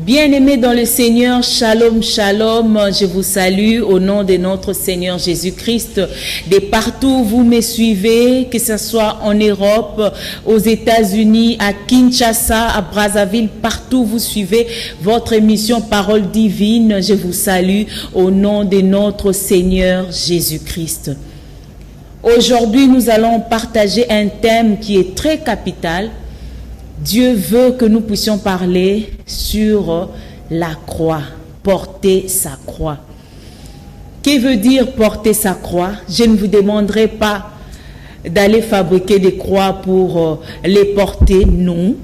Bien-aimés dans le Seigneur, shalom, shalom, je vous salue au nom de notre Seigneur Jésus-Christ. De partout où vous me suivez, que ce soit en Europe, aux États-Unis, à Kinshasa, à Brazzaville, partout où vous suivez votre émission Parole Divine, je vous salue au nom de notre Seigneur Jésus-Christ. Aujourd'hui, nous allons partager un thème qui est très capital. Dieu veut que nous puissions parler sur la croix, porter sa croix. Que veut dire porter sa croix? Je ne vous demanderai pas d'aller fabriquer des croix pour les porter, non.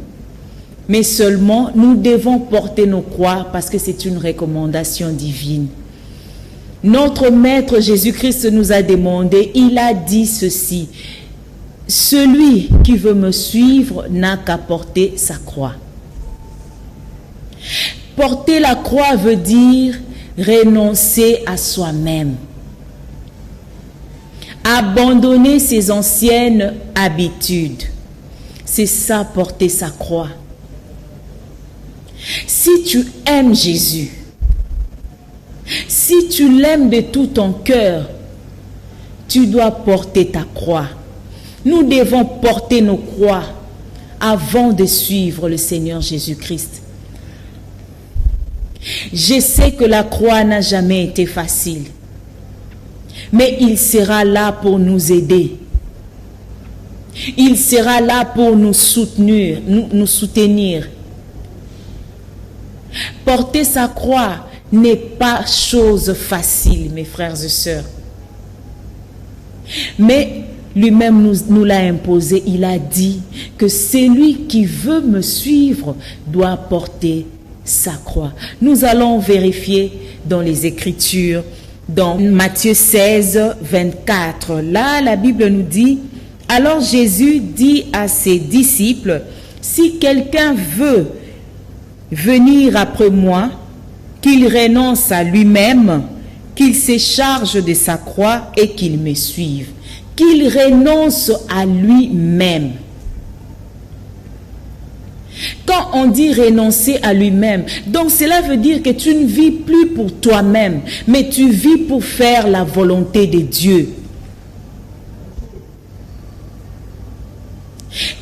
Mais seulement, nous devons porter nos croix parce que c'est une recommandation divine. Notre Maître Jésus-Christ nous a demandé, il a dit ceci: celui qui veut me suivre n'a qu'à porter sa croix. Porter la croix veut dire renoncer à soi-même. Abandonner ses anciennes habitudes. C'est ça, porter sa croix. Si tu aimes Jésus, si tu l'aimes de tout ton cœur, tu dois porter ta croix. Nous devons porter nos croix avant de suivre le Seigneur Jésus-Christ. Je sais que la croix n'a jamais été facile, mais il sera là pour nous aider. Il sera là pour nous soutenir, nous soutenir. Porter sa croix n'est pas chose facile, mes frères et sœurs. Mais lui-même nous l'a imposé. Il a dit que celui qui veut me suivre doit porter sa croix. Nous allons vérifier dans les Écritures, dans Matthieu 16, 24. Là, la Bible nous dit: alors Jésus dit à ses disciples, si quelqu'un veut venir après moi, qu'il renonce à lui-même, qu'il se charge de sa croix et qu'il me suive. Qu'il renonce à lui-même. Quand on dit renoncer à lui-même, donc cela veut dire que tu ne vis plus pour toi-même, mais tu vis pour faire la volonté de Dieu.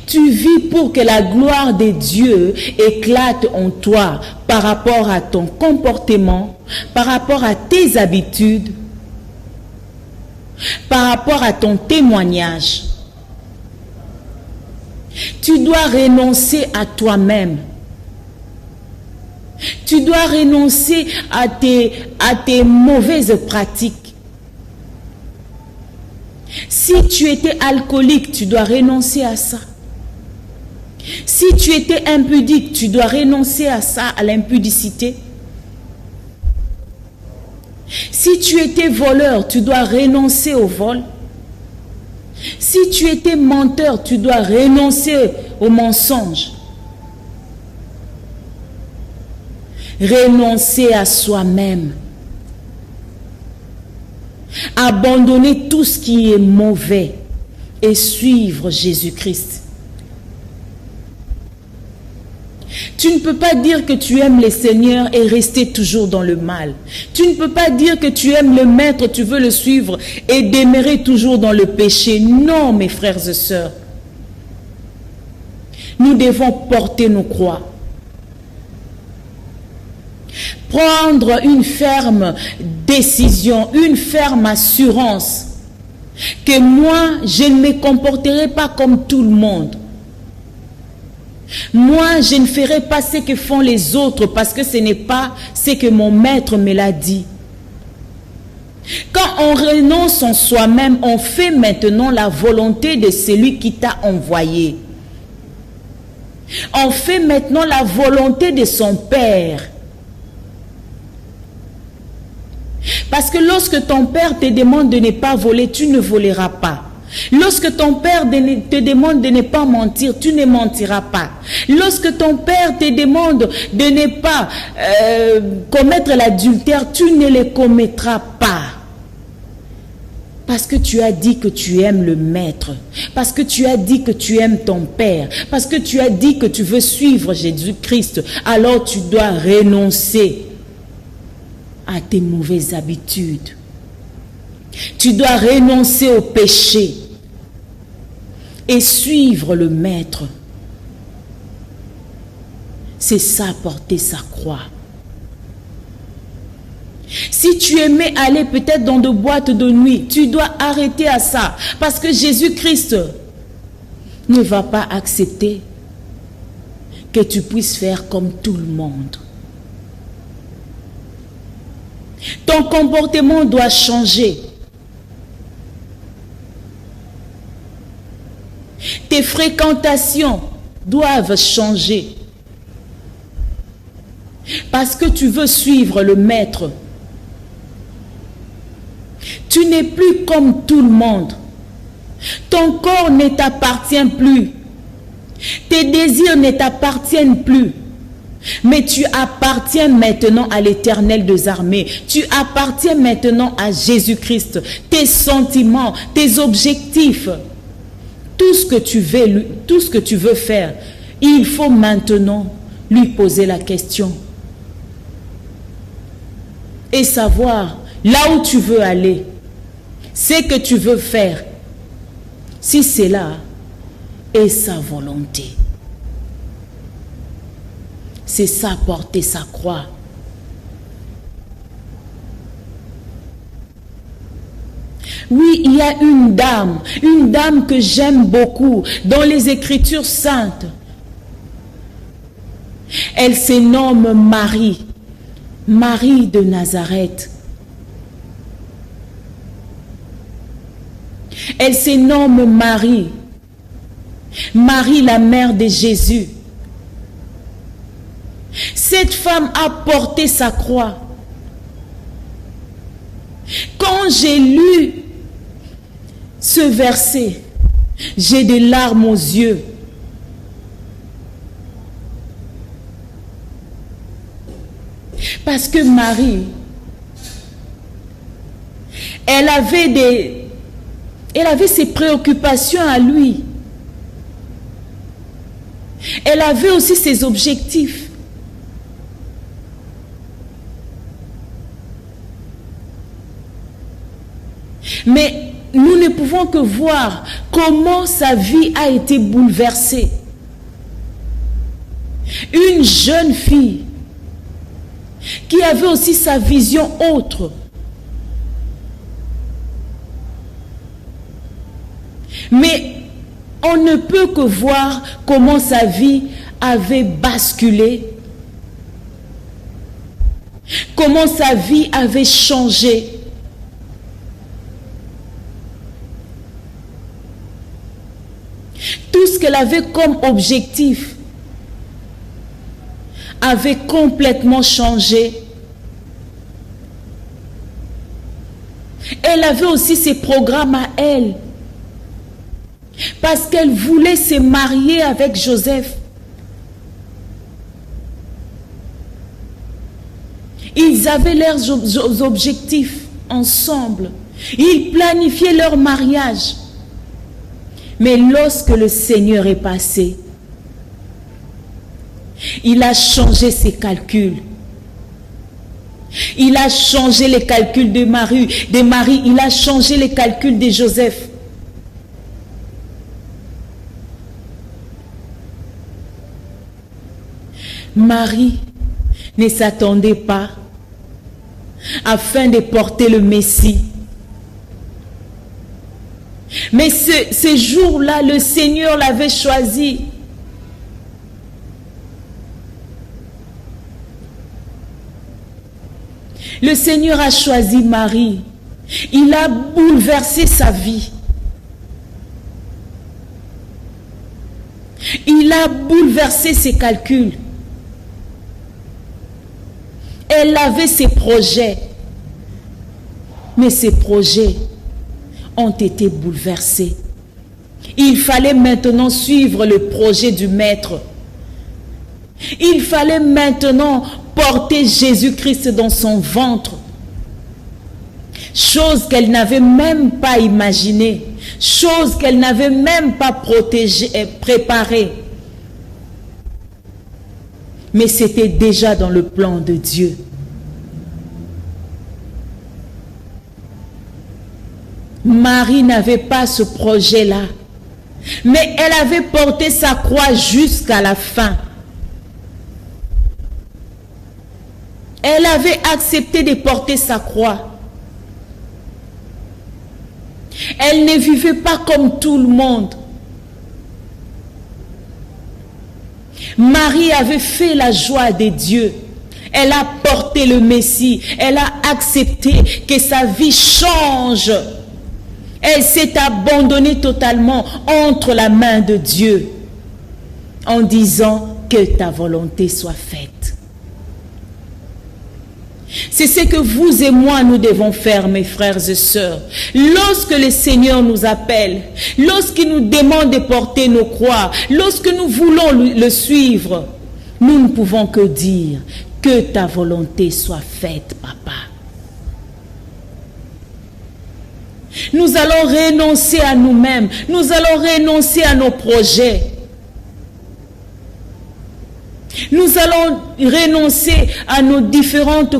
Tu vis pour que la gloire de Dieu éclate en toi par rapport à ton comportement, par rapport à tes habitudes, par rapport à ton témoignage. Tu dois renoncer à toi-même. Tu dois renoncer à tes mauvaises pratiques. Si tu étais alcoolique, tu dois renoncer à ça. Si tu étais impudique, tu dois renoncer à ça, à l'impudicité. Si tu étais voleur, tu dois renoncer au vol. Si tu étais menteur, tu dois renoncer au mensonge. Renoncer à soi-même. Abandonner tout ce qui est mauvais et suivre Jésus-Christ. Tu ne peux pas dire que tu aimes le Seigneur et rester toujours dans le mal. Tu ne peux pas dire que tu aimes le Maître, tu veux le suivre et demeurer toujours dans le péché. Non, mes frères et sœurs. Nous devons porter nos croix. Prendre une ferme décision, une ferme assurance que moi, je ne me comporterai pas comme tout le monde. Moi, je ne ferai pas ce que font les autres parce que ce n'est pas ce que mon Maître me l'a dit. Quand on renonce en soi-même, on fait maintenant la volonté de celui qui t'a envoyé. On fait maintenant la volonté de son Père. Parce que lorsque ton Père te demande de ne pas voler, tu ne voleras pas. Lorsque ton père te demande de ne pas mentir, tu ne mentiras pas. Lorsque ton père te demande de ne pas commettre l'adultère, tu ne le commettras pas. Parce que tu as dit que tu aimes le Maître, parce que tu as dit que tu aimes ton Père, parce que tu as dit que tu veux suivre Jésus-Christ, alors tu dois renoncer à tes mauvaises habitudes. Tu dois renoncer au péché et suivre le Maître. C'est ça, porter sa croix. Si tu aimais aller peut-être dans de boîtes de nuit, tu dois arrêter à ça. Parce que Jésus-Christ ne va pas accepter que tu puisses faire comme tout le monde. Ton comportement doit changer. Tes fréquentations doivent changer. Parce que tu veux suivre le Maître. Tu n'es plus comme tout le monde. Ton corps ne t'appartient plus. Tes désirs ne t'appartiennent plus. Mais tu appartiens maintenant à l'Éternel des armées. Tu appartiens maintenant à Jésus-Christ. Tes sentiments, tes objectifs, tout ce que tu veux faire, il faut maintenant lui poser la question. Et savoir là où tu veux aller, ce que tu veux faire, si c'est là, est sa volonté. C'est ça, porter sa croix. Oui, il y a une dame que j'aime beaucoup dans les Écritures saintes. Elle se nomme Marie, Marie de Nazareth. Elle se nomme Marie, Marie la mère de Jésus. Cette femme a porté sa croix. Quand j'ai lu ce verset, j'ai des larmes aux yeux. Parce que Marie, elle avait ses préoccupations à lui. Elle avait aussi ses objectifs. Mais nous ne pouvons que voir comment sa vie a été bouleversée. Une jeune fille qui avait aussi sa vision autre. Mais on ne peut que voir comment sa vie avait basculé, comment sa vie avait changé. Tout ce qu'elle avait comme objectif avait complètement changé. Elle avait aussi ses programmes à elle. Parce qu'elle voulait se marier avec Joseph. Ils avaient leurs objectifs ensemble. Ils planifiaient leur mariage. Mais lorsque le Seigneur est passé, il a changé ses calculs. Il a changé les calculs de Marie. Il a changé les calculs de Joseph. Marie ne s'attendait pas afin de porter le Messie. Mais ce jour-là, le Seigneur l'avait choisi. Le Seigneur a choisi Marie. Il a bouleversé sa vie. Il a bouleversé ses calculs. Elle avait ses projets. Mais ses projets ont été bouleversés. Il fallait maintenant suivre le projet du Maître. Il fallait maintenant porter Jésus-Christ dans son ventre. chose qu'elle n'avait même pas imaginée, chose qu'elle n'avait même pas protégée et préparée. Mais c'était déjà dans le plan de Dieu. Marie n'avait pas ce projet-là, mais elle avait porté sa croix jusqu'à la fin. Elle avait accepté de porter sa croix. Elle ne vivait pas comme tout le monde. Marie avait fait la joie de Dieu. Elle a porté le Messie. Elle a accepté que sa vie change. Elle s'est abandonnée totalement entre la main de Dieu en disant que ta volonté soit faite. C'est ce que vous et moi nous devons faire, mes frères et sœurs. Lorsque le Seigneur nous appelle, lorsqu'il nous demande de porter nos croix, lorsque nous voulons le suivre, nous ne pouvons que dire que ta volonté soit faite, Papa. Nous allons renoncer à nous-mêmes, nous allons renoncer à nos projets. Nous allons renoncer à nos différentes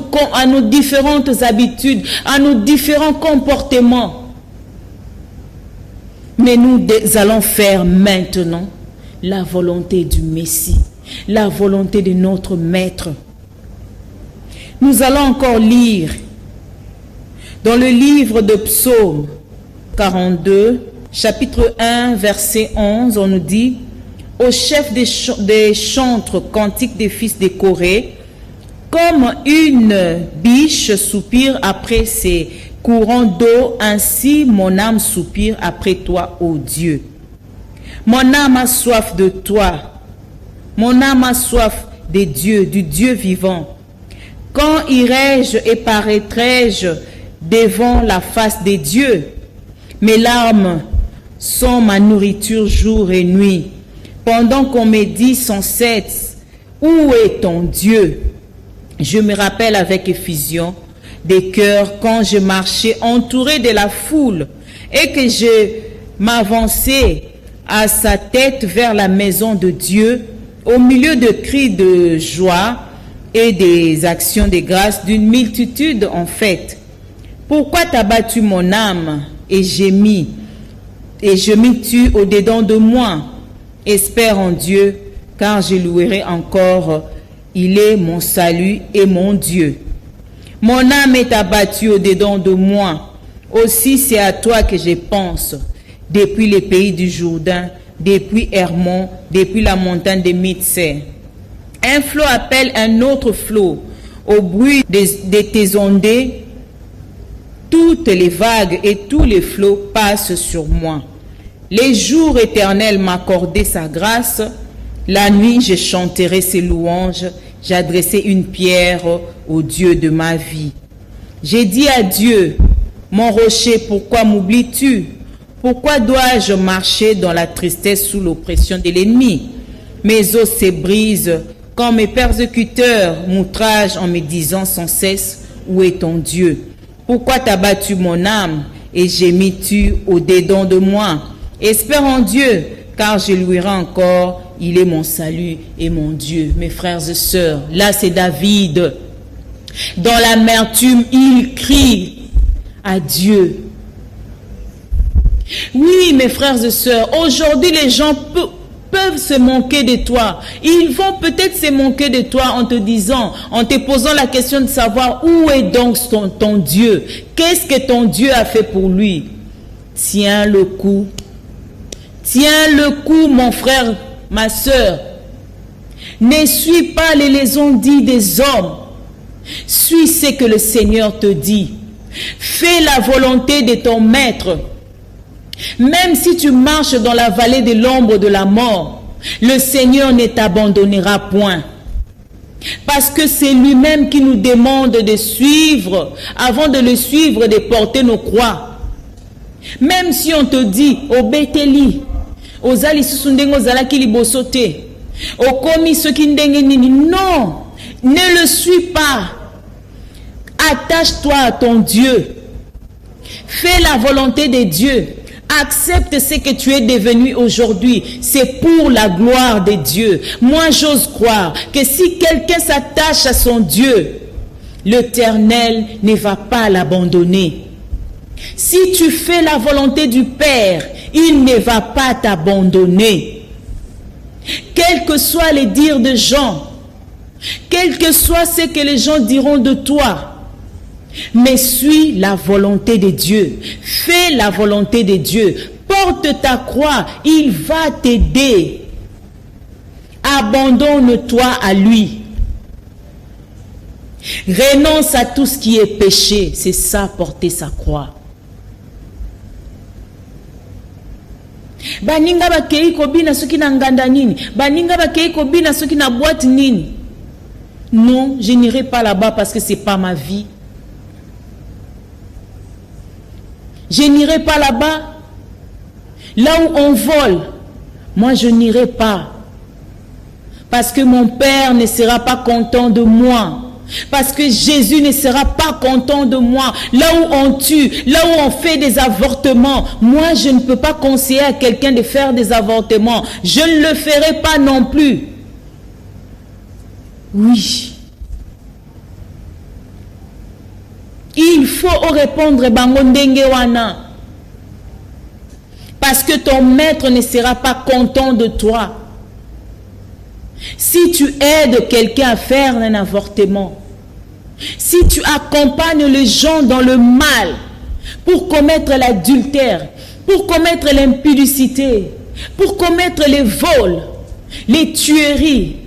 habitudes, à nos différents comportements. Mais nous allons faire maintenant la volonté du Messie, la volonté de notre Maître. Nous allons encore lire dans le livre de Psaume 42, chapitre 1, verset 11, on nous dit: au chef des chantres, cantique des fils de Corée, comme une biche soupire après ses courants d'eau, ainsi mon âme soupire après toi, ô Dieu. Mon âme a soif de toi, mon âme a soif des dieux, du Dieu vivant. Quand irai-je et paraîtrai-je devant la face des dieux? Mes larmes sont ma nourriture jour et nuit. Pendant qu'on me dit sans cesse, où est ton Dieu? Je me rappelle avec effusion des cœurs quand je marchais entouré de la foule et que je m'avançais à sa tête vers la maison de Dieu, au milieu de cris de joie et des actions de grâce d'une multitude en fait. Pourquoi t'as battu mon âme et je m'y tue au-dedans de moi? Espère en Dieu, car je louerai encore. Il est mon salut et mon Dieu. Mon âme est abattue au-dedans de moi. Aussi c'est à toi que je pense. Depuis les pays du Jourdain, depuis Hermon, depuis la montagne de Mitsé. Un flot appelle un autre flot. Au bruit de tes ondées, toutes les vagues et tous les flots passent sur moi. Les jours éternels m'accordaient sa grâce. La nuit, je chanterai ses louanges. J'adressai une pierre au Dieu de ma vie. J'ai dit à Dieu, mon rocher, pourquoi m'oublies-tu? Pourquoi dois-je marcher dans la tristesse sous l'oppression de l'ennemi? Mes os se brisent quand mes persécuteurs m'outragent en me disant sans cesse, où est ton Dieu? Pourquoi t'as battu mon âme et j'ai mis tu au-dedans de moi? Espère en Dieu, car je louerai encore. Il est mon salut et mon Dieu. Mes frères et sœurs, là c'est David. Dans l'amertume, il crie à Dieu. Oui, mes frères et sœurs, aujourd'hui les gens peuvent se moquer de toi. Ils vont peut-être se moquer de toi en te disant, en te posant la question de savoir où est donc ton Dieu. Qu'est-ce que ton Dieu a fait pour lui? Tiens le coup. Tiens le coup, mon frère, ma sœur. Ne suis pas les lésions dites des hommes. Suis ce que le Seigneur te dit. Fais la volonté de ton maître. Même si tu marches dans la vallée de l'ombre de la mort, le Seigneur ne t'abandonnera point. Parce que c'est lui-même qui nous demande de suivre, avant de le suivre, de porter nos croix. Même si on te dit, obételi, ozali susundengo zalaki libosote, okomi soki ndenge nini, non, ne le suis pas. Attache-toi à ton Dieu. Fais la volonté de Dieu. Accepte ce que tu es devenu aujourd'hui. C'est pour la gloire de Dieu. Moi, j'ose croire que si quelqu'un s'attache à son Dieu, l'Éternel ne va pas l'abandonner. Si tu fais la volonté du Père, il ne va pas t'abandonner. Quels que soient les dires de gens, quel que soit ce que les gens diront de toi, mais suis la volonté de Dieu. Fais la volonté de Dieu. Porte ta croix, il va t'aider. Abandonne-toi à lui. Renonce à tout ce qui est péché. C'est ça, porter sa croix. Baninga bakei kobina soki na nganda nini? Baninga bakei kobina soki na boîte nini? Non, je n'irai pas là-bas parce que c'est pas ma vie. Je n'irai pas là-bas. Là où on vole, moi je n'irai pas. Parce que mon Père ne sera pas content de moi. Parce que Jésus ne sera pas content de moi. Là où on tue, là où on fait des avortements, moi je ne peux pas conseiller à quelqu'un de faire des avortements. Je ne le ferai pas non plus. Oui. Il faut répondre bango ndenge wana. Parce que ton maître ne sera pas content de toi. Si tu aides quelqu'un à faire un avortement, si tu accompagnes les gens dans le mal pour commettre l'adultère, pour commettre l'impudicité, pour commettre les vols, les tueries,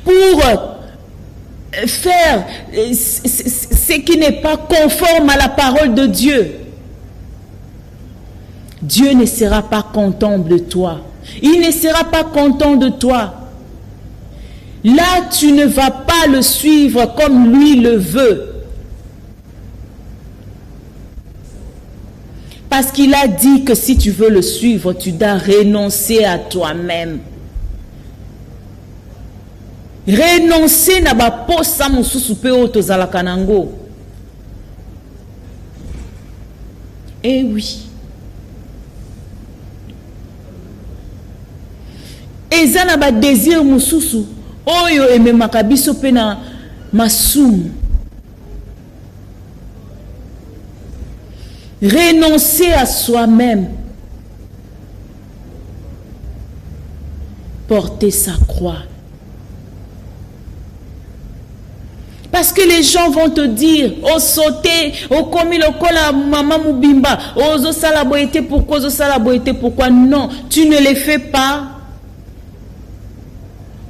pour faire ce qui n'est pas conforme à la parole de Dieu, Dieu ne sera pas content de toi. Il ne sera pas content de toi. Là, tu ne vas pas le suivre comme lui le veut. Parce qu'il a dit que si tu veux le suivre, tu dois renoncer à toi-même. Renoncer na ba posa mususu pe otozalaka nango. Eh oui. Eza na ba désir mususu oyo ememaka biso pe na masumu. Renoncer à soi-même. Porter sa croix. Parce que les gens vont te dire, oh sauter, oh comme il kola maman mubimba, oh zo sala boyete pourquoi, zo sala boyete pourquoi. Non, tu ne les fais pas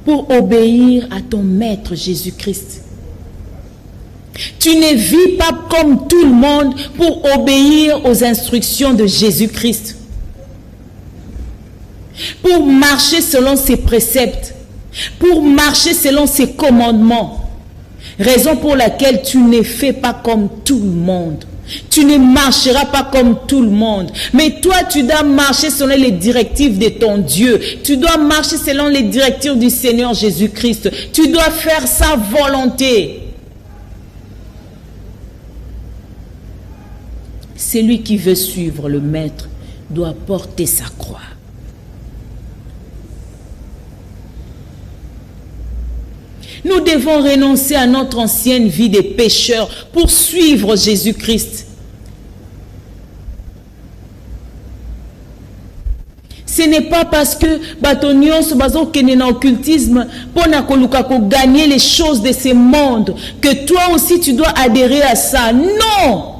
pour obéir à ton maître Jésus-Christ. Tu ne vis pas comme tout le monde pour obéir aux instructions de Jésus-Christ. Pour marcher selon ses préceptes, pour marcher selon ses commandements. Raison pour laquelle tu ne fais pas comme tout le monde. Tu ne marcheras pas comme tout le monde. Mais toi, tu dois marcher selon les directives de ton Dieu. Tu dois marcher selon les directives du Seigneur Jésus-Christ. Tu dois faire sa volonté. Celui qui veut suivre le Maître doit porter sa croix. Nous devons renoncer à notre ancienne vie de pécheurs pour suivre Jésus-Christ. Ce n'est pas parce que batonion se base au occultisme pour gagner les choses de ce monde que toi aussi tu dois adhérer à ça. Non!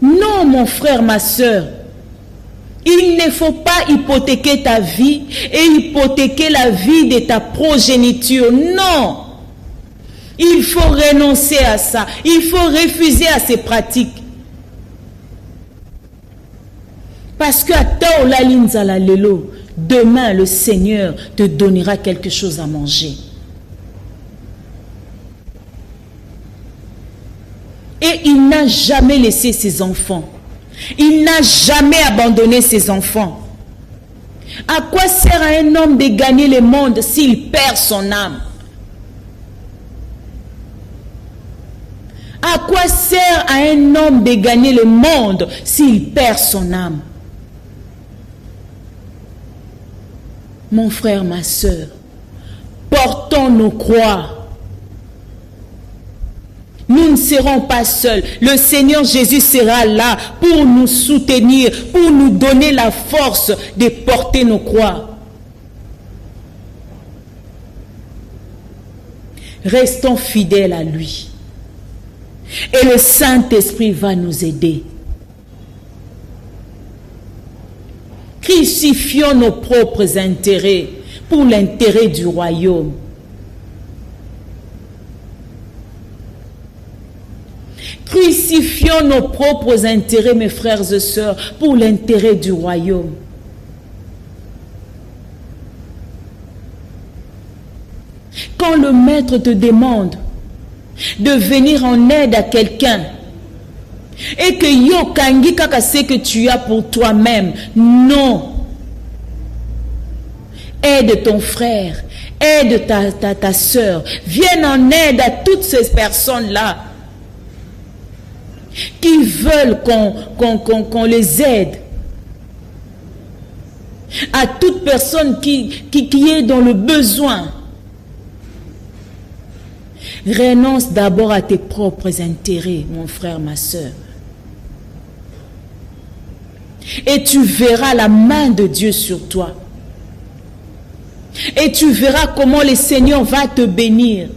Non, mon frère, ma soeur. Il ne faut pas hypothéquer ta vie et hypothéquer la vie de ta progéniture. Non. Il faut renoncer à ça. Il faut refuser à ces pratiques. Parce que demain, le Seigneur te donnera quelque chose à manger. Et il n'a jamais laissé ses enfants. Il n'a jamais abandonné ses enfants. À quoi sert à un homme de gagner le monde s'il perd son âme? À quoi sert à un homme de gagner le monde s'il perd son âme? Mon frère, ma sœur, portons nos croix. Nous ne serons pas seuls. Le Seigneur Jésus sera là pour nous soutenir, pour nous donner la force de porter nos croix. Restons fidèles à lui. Et le Saint-Esprit va nous aider. Crucifions nos propres intérêts pour l'intérêt du royaume. Crucifions nos propres intérêts, mes frères et sœurs, pour l'intérêt du royaume. Quand le maître te demande de venir en aide à quelqu'un et que yo kangi kaka ce que tu as pour toi-même, non. Aide ton frère, aide ta sœur, viens en aide à toutes ces personnes-là qui veulent qu'on les aide. À toute personne qui est dans le besoin. Renonce d'abord à tes propres intérêts, mon frère, ma sœur. Et tu verras la main de Dieu sur toi. Et tu verras comment le Seigneur va te bénir.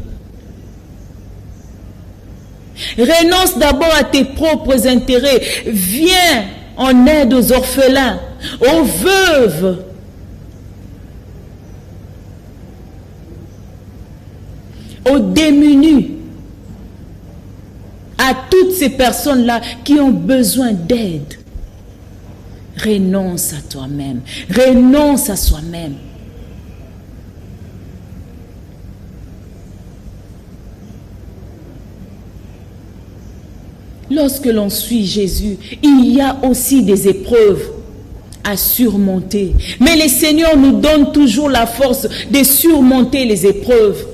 Renonce d'abord à tes propres intérêts. Viens en aide aux orphelins, aux veuves. Aux démunis, à toutes ces personnes-là qui ont besoin d'aide. Renonce à toi-même, renonce à soi-même. Lorsque l'on suit Jésus, il y a aussi des épreuves à surmonter. Mais le Seigneur nous donne toujours la force de surmonter les épreuves.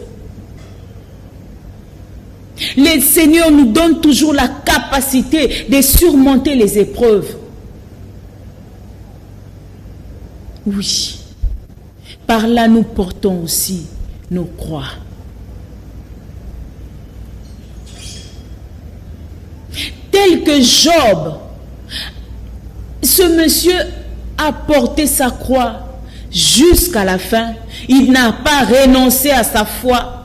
Le Seigneur nous donne toujours la capacité de surmonter les épreuves. Oui, par là nous portons aussi nos croix. Tel que Job, ce monsieur a porté sa croix jusqu'à la fin. Il n'a pas renoncé à sa foi.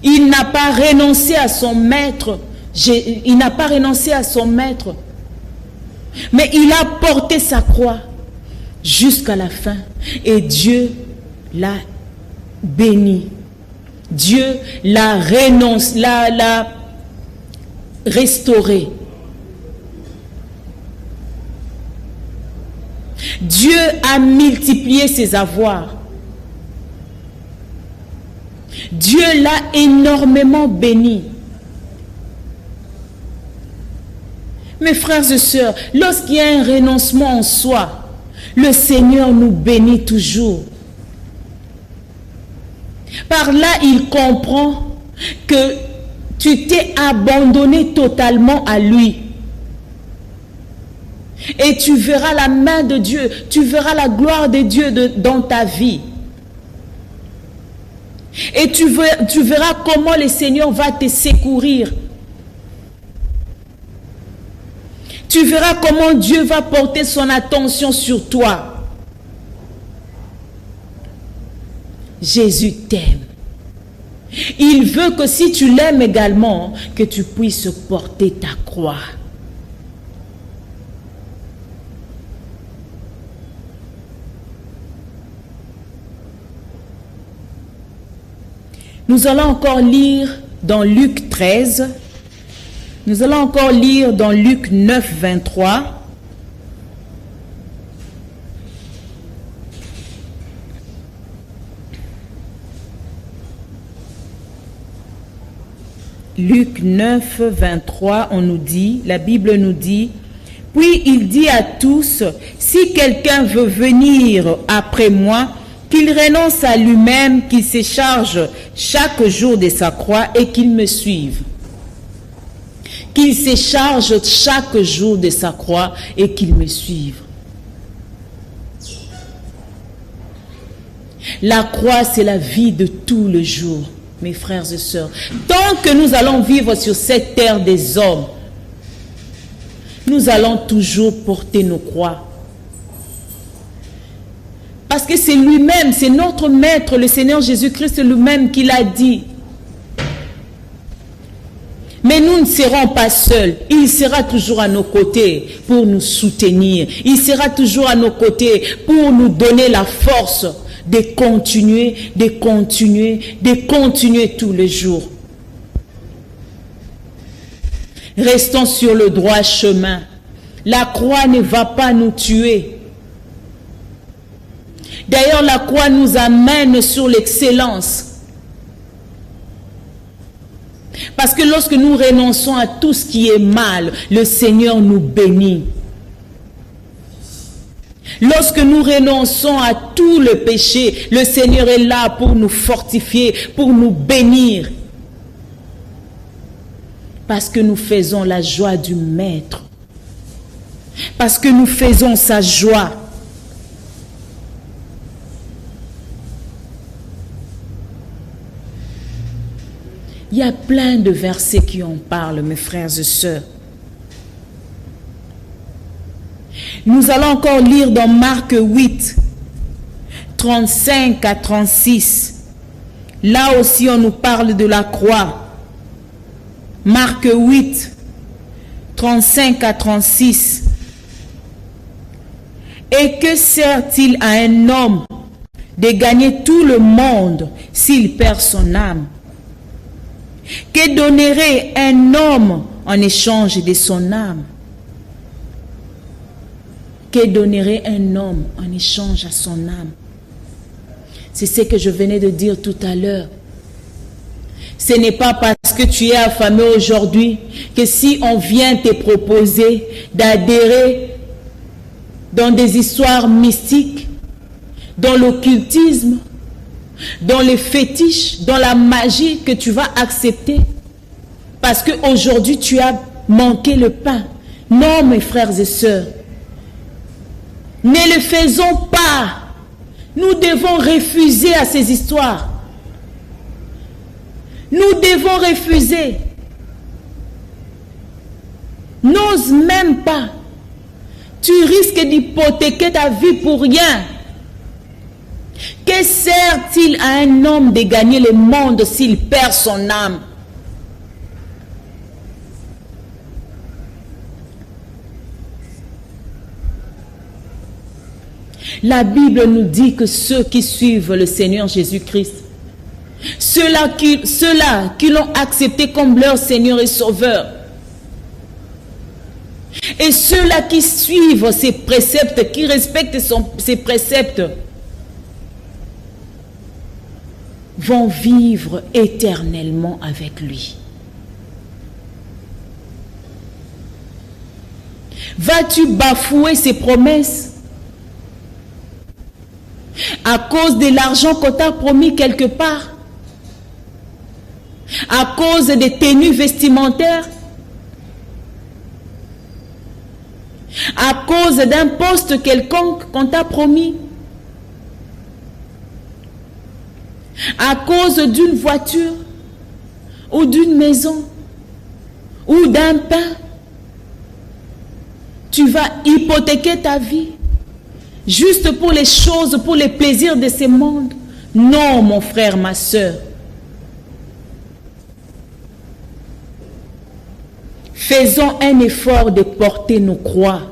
Il n'a pas renoncé à son maître. Il n'a pas renoncé à son maître. Mais il a porté sa croix jusqu'à la fin. Et Dieu l'a béni. Dieu l'a restauré. Dieu a multiplié ses avoirs. Dieu l'a énormément béni. Mes frères et sœurs, lorsqu'il y a un renoncement en soi, le Seigneur nous bénit toujours. Par là, il comprend que tu t'es abandonné totalement à lui. Et tu verras la main de Dieu, tu verras la gloire de Dieu dans ta vie. Et tu verras comment le Seigneur va te secourir. Tu verras comment Dieu va porter son attention sur toi. Jésus t'aime. Il veut que si tu l'aimes également, que tu puisses porter ta croix. Nous allons encore lire dans Luc 13. Nous allons encore lire dans Luc 9, 23. Luc 9, 23, on nous dit, la Bible nous dit, « Puis il dit à tous, si quelqu'un veut venir après moi, qu'il renonce à lui-même, qu'il se charge chaque jour de sa croix et qu'il me suive. qu'il se charge chaque jour de sa croix et qu'il me suive. La croix, c'est la vie de tous les jours, mes frères et sœurs. Tant que nous allons vivre sur cette terre des hommes, nous allons toujours porter nos croix. Parce que c'est lui-même, c'est notre maître, le Seigneur Jésus-Christ lui-même qui l'a dit. Mais nous ne serons pas seuls. Il sera toujours à nos côtés pour nous soutenir. Il sera toujours à nos côtés pour nous donner la force de continuer tous les jours. Restons sur le droit chemin. La croix ne va pas nous tuer. D'ailleurs, la croix nous amène sur l'excellence. Parce que lorsque nous renonçons à tout ce qui est mal, le Seigneur nous bénit. Lorsque nous renonçons à tout le péché, le Seigneur est là pour nous fortifier, pour nous bénir. Parce que nous faisons la joie du Maître. Parce que nous faisons sa joie. Il y a plein de versets qui en parlent, mes frères et sœurs. Nous allons encore lire dans Marc 8, 35 à 36. Là aussi, on nous parle de la croix. Marc 8, 35 à 36. Et que sert-il à un homme de gagner tout le monde s'il perd son âme? Que donnerait un homme en échange de son âme? Que donnerait un homme en échange à son âme? C'est ce que je venais de dire tout à l'heure. Ce n'est pas parce que tu es affamé aujourd'hui que si on vient te proposer d'adhérer dans des histoires mystiques, dans l'occultisme, dans les fétiches, dans la magie, que tu vas accepter parce qu'aujourd'hui tu as manqué le pain. Non, mes frères et sœurs, ne le faisons pas. Nous devons refuser à ces histoires. Nous devons refuser. N'ose même pas. Tu risques d'hypothéquer ta vie pour rien. Que sert-il à un homme de gagner le monde s'il perd son âme? La Bible nous dit que ceux qui suivent le Seigneur Jésus-Christ, ceux-là qui l'ont accepté comme leur Seigneur et Sauveur, et ceux-là qui suivent ses préceptes, qui respectent ses préceptes, vont vivre éternellement avec lui. Vas-tu bafouer ses promesses à cause de l'argent qu'on t'a promis quelque part? À cause des tenues vestimentaires? À cause d'un poste quelconque qu'on t'a promis? À cause d'une voiture ou d'une maison ou d'un pain? Tu vas hypothéquer ta vie juste pour les choses, pour les plaisirs de ce monde? Non, mon frère, ma soeur. Faisons un effort de porter nos croix.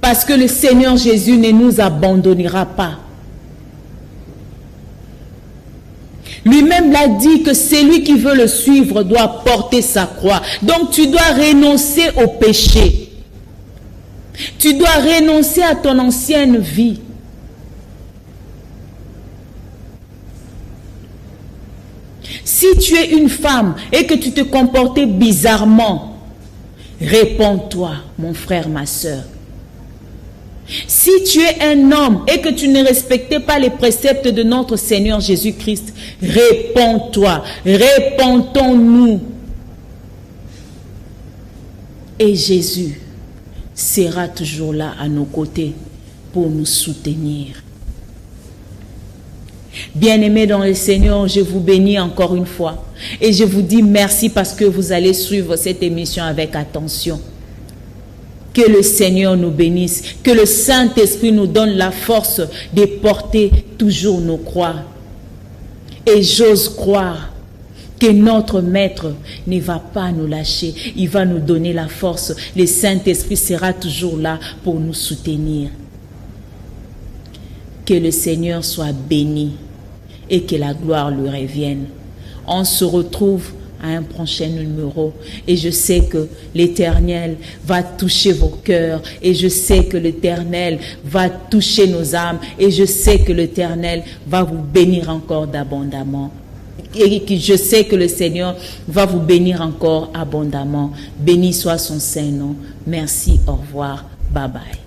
Parce que le Seigneur Jésus ne nous abandonnera pas. Lui-même l'a dit que celui qui veut le suivre doit porter sa croix. Donc tu dois renoncer au péché. Tu dois renoncer à ton ancienne vie. Si tu es une femme et que tu te comportais bizarrement, réponds-toi, mon frère, ma soeur. Si tu es un homme et que tu ne respectais pas les préceptes de notre Seigneur Jésus-Christ, réponds-toi, répondons-nous. Et Jésus sera toujours là à nos côtés pour nous soutenir. Bien-aimés dans le Seigneur, je vous bénis encore une fois. Et je vous dis merci parce que vous allez suivre cette émission avec attention. Que le Seigneur nous bénisse. Que le Saint-Esprit nous donne la force de porter toujours nos croix. Et j'ose croire que notre Maître ne va pas nous lâcher. Il va nous donner la force. Le Saint-Esprit sera toujours là pour nous soutenir. Que le Seigneur soit béni et que la gloire lui revienne. On se retrouve à un prochain numéro et je sais que l'Éternel va toucher vos cœurs et je sais que l'Éternel va toucher nos âmes et je sais que l'Éternel va vous bénir encore d'abondamment. Et je sais que le Seigneur va vous bénir encore abondamment. Béni soit son Saint-Nom. Merci, au revoir, bye bye.